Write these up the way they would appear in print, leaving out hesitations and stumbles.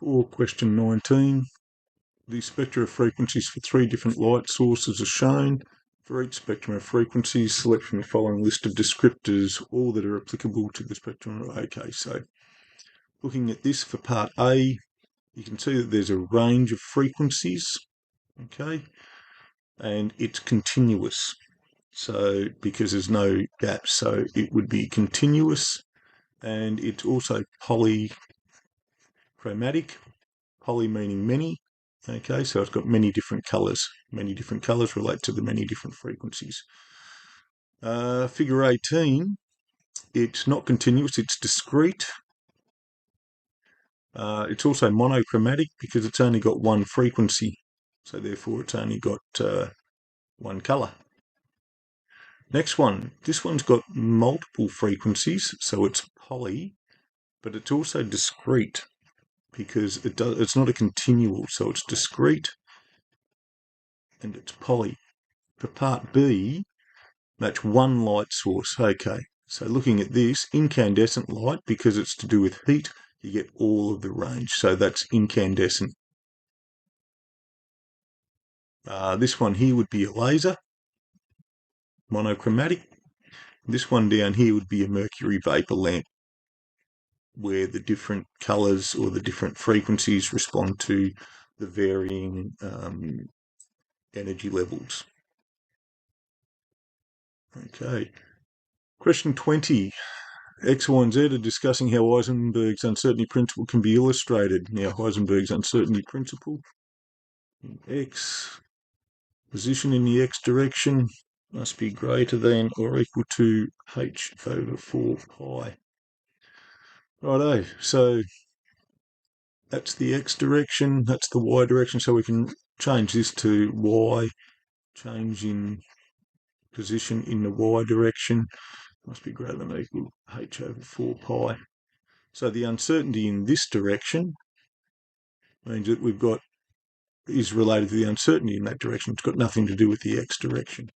For question 19, the spectra of frequencies for three different light sources are shown. For each spectrum of frequencies, select from the following list of descriptors, all that are applicable to the spectrum. Okay, so looking at this for part A, you can see that there's a range of frequencies, okay, and it's continuous. So because there's no gaps, so it would be continuous, and it's also polychromatic. Poly meaning many. Okay, so it's got many different colours. Many different colours relate to the many different frequencies. Figure 18, it's not continuous, it's discrete. It's also monochromatic because it's only got one frequency. So therefore it's only got one colour. Next one, this one's got multiple frequencies, so it's poly, but it's also discrete because it's not a continual, so it's discrete and it's poly. For part B, that's one light source. Okay, so looking at this, incandescent light, because it's to do with heat, you get all of the range. So that's incandescent. This one here would be a laser, monochromatic. This one down here would be a mercury vapor lamp, where the different colours or the different frequencies respond to the varying energy levels. Okay. Question 20. X, Y, and Z are discussing how Heisenberg's uncertainty principle can be illustrated. Now, Heisenberg's uncertainty principle, X, position in the X direction must be greater than or equal to H over 4 pi. Righto, so that's the X direction, that's the Y direction, so we can change this to Y, change in position in the Y direction must be greater than or equal to H over 4 pi. So the uncertainty in this direction means that we've got is related to the uncertainty in that direction. It's got nothing to do with the X direction.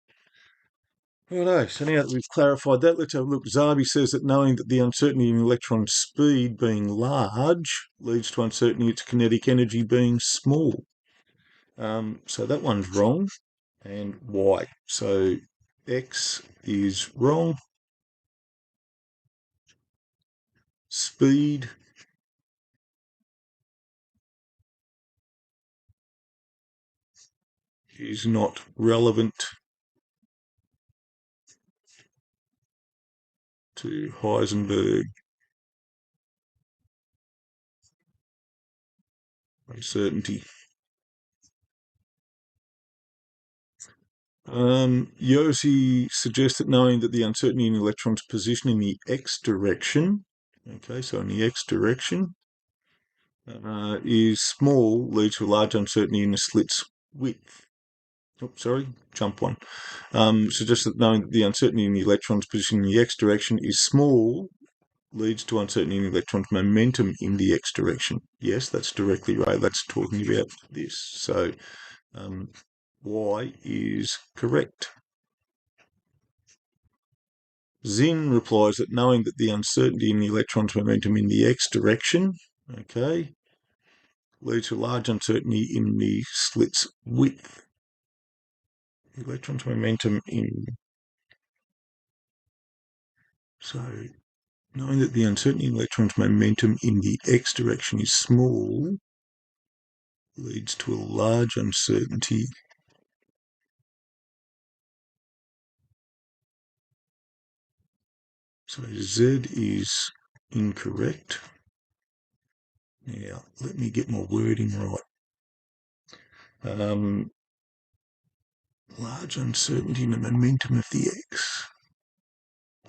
Righto, so now that we've clarified that, let's have a look. Zabi says that knowing that the uncertainty in electron speed being large leads to uncertainty its kinetic energy being small. So that one's wrong, and Y. So X is wrong. Speed is not relevant to Heisenberg uncertainty. Yossi suggests that knowing that the uncertainty in the electron's position in the X direction, okay, so in the X direction, is small leads to a large uncertainty in the slit's width. Oops, sorry, jump one. Suggests that knowing that the uncertainty in the electron's position in the X direction is small leads to uncertainty in the electron's momentum in the X direction. Yes, that's directly right. That's talking about this. So Y is correct. Zinn replies that knowing that the uncertainty in the electron's momentum in the X direction, okay, leads to large uncertainty in the slit's width. The electron's momentum in... So, knowing that the uncertainty in the electron's momentum in the X direction is small leads to a large uncertainty so Z is incorrect. Now, let me get my wording right. Large uncertainty in the momentum of the X.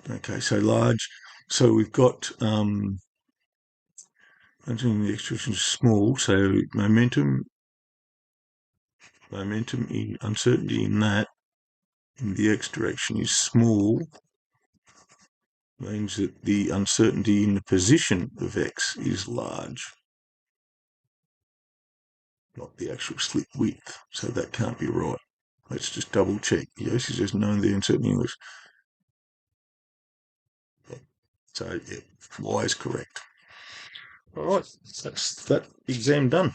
Okay, so large. So we've got the X direction is small. So momentum in uncertainty in that in the X direction is small. Means that the uncertainty in the position of X is large, not the actual slit width. So that can't be right. Let's just double check. Yes, it's just knowing the uncertainty was. So yeah, Y is correct. All right, that's that exam done.